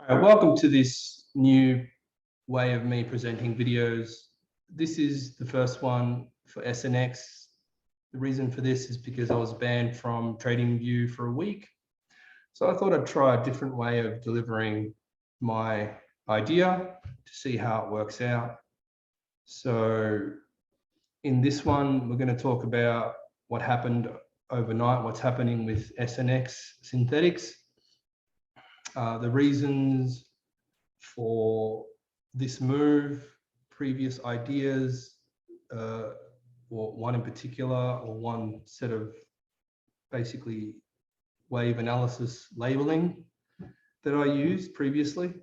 All right, welcome to this new way of me presenting videos. This is the first one for SNX. The reason for this is because I was banned from TradingView for a week. So I thought I'd try a different way of delivering my idea to see how it works out. So in this one, we're going to talk about what happened overnight, what's happening with SNX synthetics, the reasons for this move, previous ideas, or one in particular, or one set of basically wave analysis labeling that I used previously,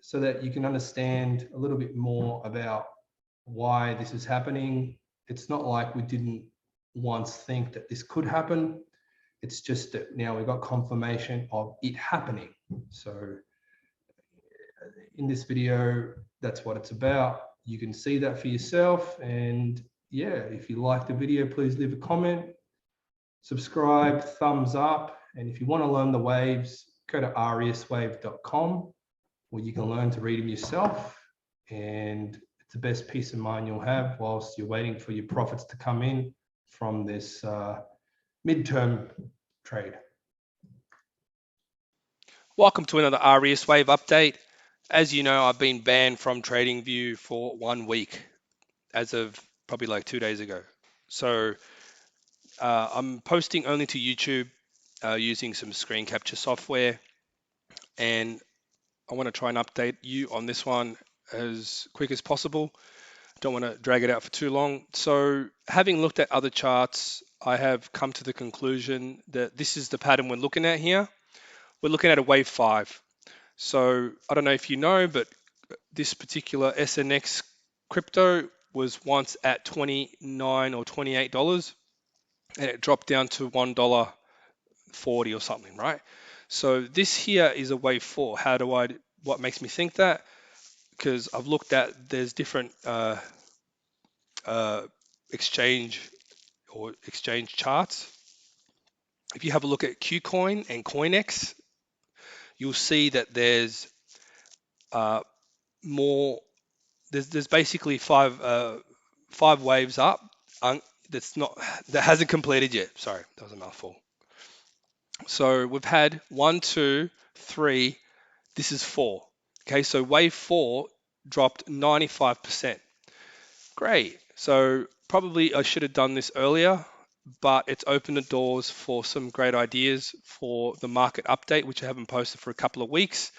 so that you can understand a little bit more about why this is happening. It's not like we didn't once think that this could happen. It's just that now we've got confirmation of it happening. So in this video, that's what it's about. You can see that for yourself. And yeah, if you like the video, please leave a comment, subscribe, thumbs up. And if you want to learn the waves, go to reswave.com, where you can learn to read them yourself. And it's the best peace of mind you'll have whilst you're waiting for your profits to come in from this midterm trade. Welcome to another RES Wave update. As you know, I've been banned from TradingView for 1 week as of probably like 2 days ago. So I'm posting only to YouTube using some screen capture software, and I want to try and update you on this one as quick as possible. Don't want to drag it out for too long. So having looked at other charts, I have come to the conclusion that this is the pattern we're looking at here. We're looking at a wave 5. So I don't know if you know, but this particular SNX crypto was once at $29 or $28, and it dropped down to $1.40 or something, right? So this here is a wave 4. What makes me think that? Because I've looked at, there's different exchange charts. If you have a look at Qcoin and CoinEx, you'll see that there's more. There's basically five waves up. That hasn't completed yet. Sorry, that was a mouthful. So we've had 1, 2, 3. This is 4. Okay, so wave 4 dropped 95%. Great. So probably I should have done this earlier, but it's opened the doors for some great ideas for the market update, which I haven't posted for a couple of weeks.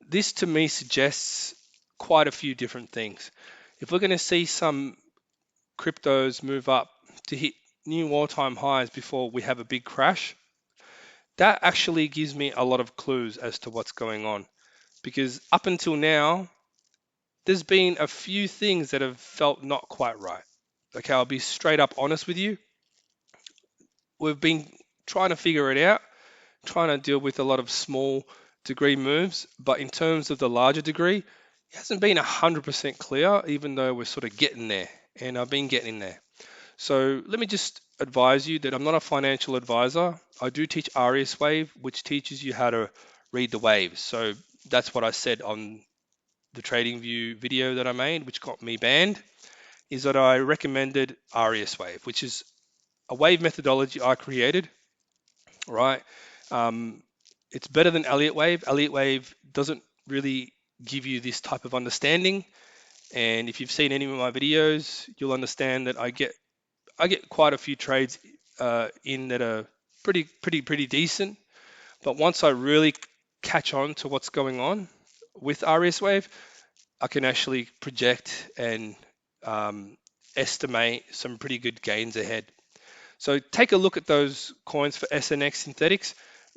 This to me suggests quite a few different things. If we're going to see some cryptos move up to hit new all-time highs before we have a big crash, that actually gives me a lot of clues as to what's going on. Because up until now, there's been a few things that have felt not quite right. Okay, I'll be straight up honest with you. We've been trying to figure it out, trying to deal with a lot of small degree moves, but in terms of the larger degree, it hasn't been 100% clear, even though we're sort of getting there, and I've been getting there. So let me just advise you that I'm not a financial advisor. I do teach RES Wave, which teaches you how to read the waves. So that's what I said on the TradingView video that I made, which got me banned, is that I recommended RES Wave, which is a wave methodology I created, right? It's better than Elliott Wave. Elliott Wave doesn't really give you this type of understanding. And if you've seen any of my videos, you'll understand that I get quite a few trades in that are pretty decent. But once I really catch on to what's going on with RES Wave, I can actually project and estimate some pretty good gains ahead. So take a look at those coins for SNX synthetics,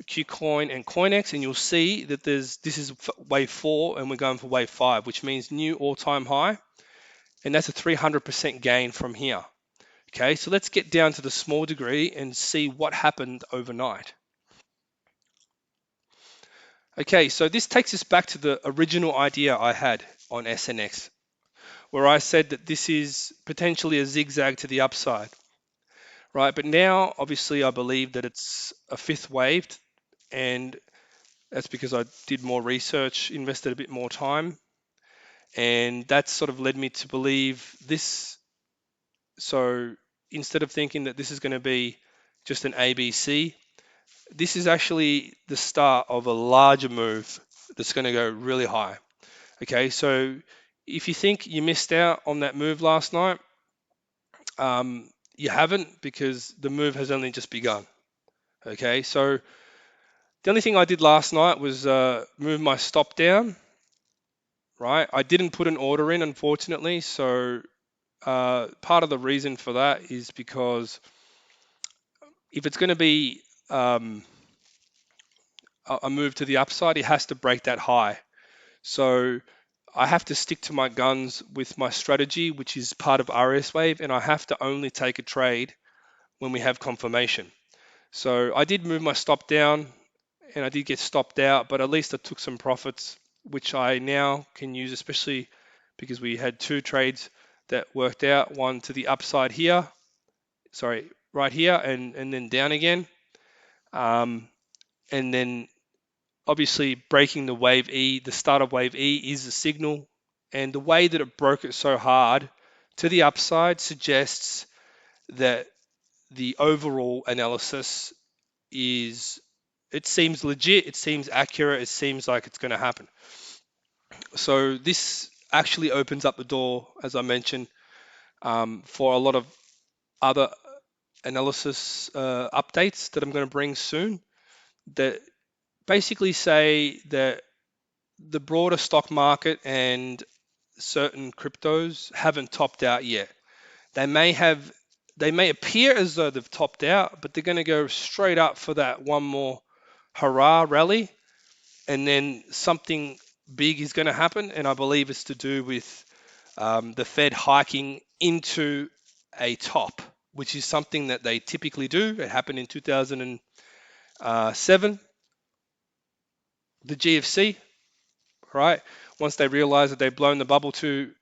Qcoin and CoinEx, and you'll see that this is wave 4 and we're going for wave 5, which means new all-time high, and that's a 300% gain from here. Okay, so let's get down to the small degree and see what happened overnight. Okay, so this takes us back to the original idea I had on SNX, where I said that this is potentially a zigzag to the upside, right? But now, obviously, I believe that it's a 5th wave, and That's because I did more research, invested a bit more time, and that sort of led me to believe this. So instead of thinking that this is going to be just an ABC, this is actually the start of a larger move that's going to go really high. Okay, so if you think you missed out on that move last night, you haven't, because the move has only just begun. Okay, so the only thing I did last night was move my stop down, right? I didn't put an order in, unfortunately. So part of the reason for that is because if it's going to be a move to the upside, it has to break that high. So I have to stick to my guns with my strategy, which is part of RS Wave, and I have to only take a trade when we have confirmation. So I did move my stop down and I did get stopped out, but at least I took some profits, which I now can use, especially because we had two trades that worked out, one to the upside here, sorry, right here, and then down again. And then obviously breaking the wave E, the start of wave E is a signal. And the way that it broke it so hard to the upside suggests that the overall analysis is, it seems legit, it seems accurate, it seems like it's going to happen. So this actually opens up the door, as I mentioned, for a lot of other analysis updates that I'm going to bring soon, that basically say that the broader stock market and certain cryptos haven't topped out yet. They may have, they may appear as though they've topped out, but they're going to go straight up for that one more hurrah rally, and then something big is going to happen. And I believe it's to do with the Fed hiking into a top, which is something that they typically do. It happened in 2007, the GFC, right? Once they realized that they've blown the bubble too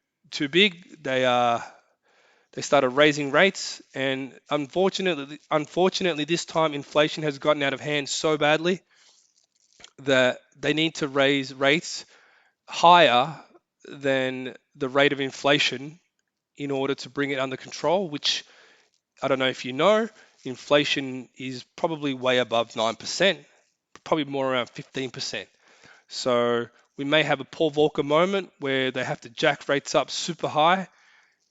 big, they started raising rates, and unfortunately, this time inflation has gotten out of hand so badly that they need to raise rates higher than the rate of inflation in order to bring it under control, which I don't know if you know, inflation is probably way above 9%, probably more around 15%. So we may have a Paul Volcker moment where they have to jack rates up super high.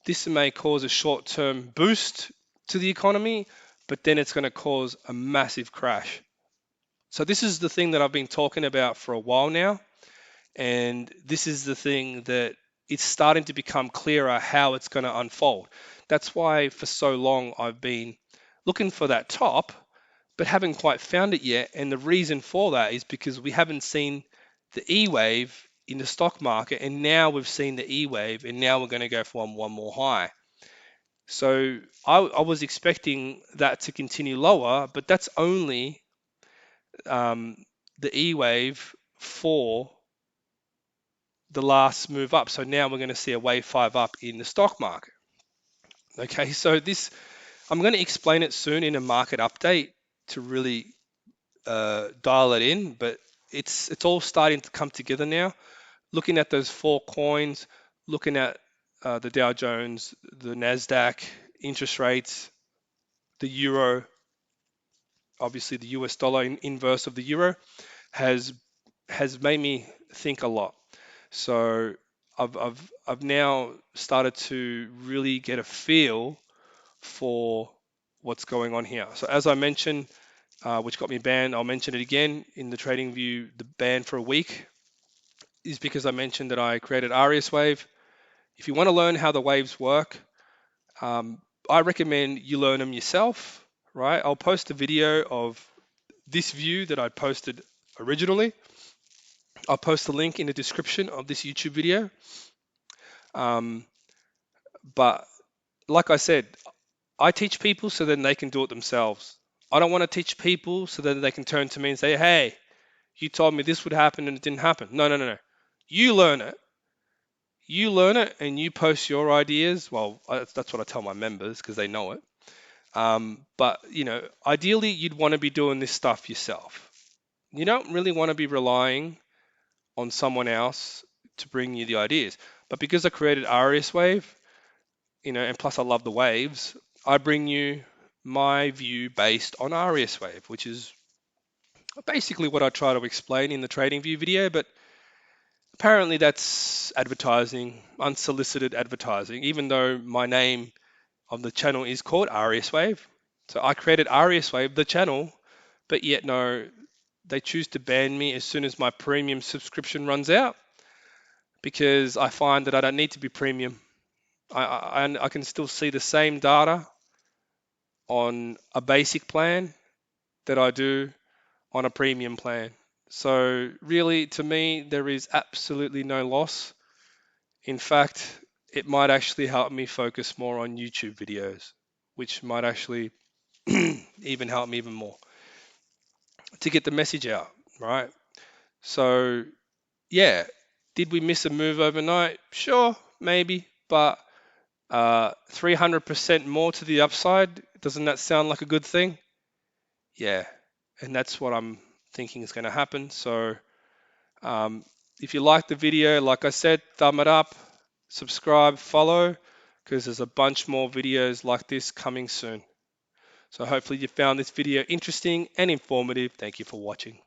This may cause a short-term boost to the economy, but then it's going to cause a massive crash. So this is the thing that I've been talking about for a while now, and this is the thing that it's starting to become clearer how it's going to unfold. That's why for so long I've been looking for that top, but haven't quite found it yet. And the reason for that is because we haven't seen the E wave in the stock market, and now we've seen the E wave, and now we're going to go for one more high. So I was expecting that to continue lower, but that's only the E wave for the last move up. So now we're going to see a wave 5 up in the stock market. Okay, so this, I'm going to explain it soon in a market update to really dial it in, but it's all starting to come together now. Looking at those four coins, looking at the Dow Jones, the Nasdaq, interest rates, the euro, obviously the US dollar inverse of the euro, has made me think a lot. So I've now started to really get a feel for what's going on here. So as I mentioned, which got me banned, I'll mention it again in the TradingView, the ban for a week is because I mentioned that I created Arias Wave. If you want to learn how the waves work, I recommend you learn them yourself, right? I'll post a video of this view that I posted originally. I'll post the link in the description of this YouTube video. But like I said, I teach people so then they can do it themselves. I don't want to teach people so that they can turn to me and say, hey, you told me this would happen and it didn't happen. No, no, no, no. You learn it. You learn it and you post your ideas. Well, that's what I tell my members because they know it. But, you know, ideally you'd want to be doing this stuff yourself. You don't really want to be relying on someone else to bring you the ideas. But because I created RS Wave, and plus I love the waves, I bring you my view based on RS Wave, which is basically what I try to explain in the TradingView video, but apparently that's advertising, unsolicited advertising, even though my name of the channel is called RS Wave. So I created RS Wave, the channel, but yet no, they choose to ban me as soon as my premium subscription runs out because I find that I don't need to be premium. I can still see the same data on a basic plan that I do on a premium plan. So really, to me, there is absolutely no loss. In fact, it might actually help me focus more on YouTube videos, which might actually even help me even more to get the message out, right? So yeah, did we miss a move overnight? Sure, maybe, but 300% more to the upside, doesn't that sound like a good thing? Yeah, and that's what I'm thinking is going to happen. So um, if you like the video, like I said, thumb it up, subscribe, follow, because there's a bunch more videos like this coming soon. So hopefully you found this video interesting and informative. Thank you for watching.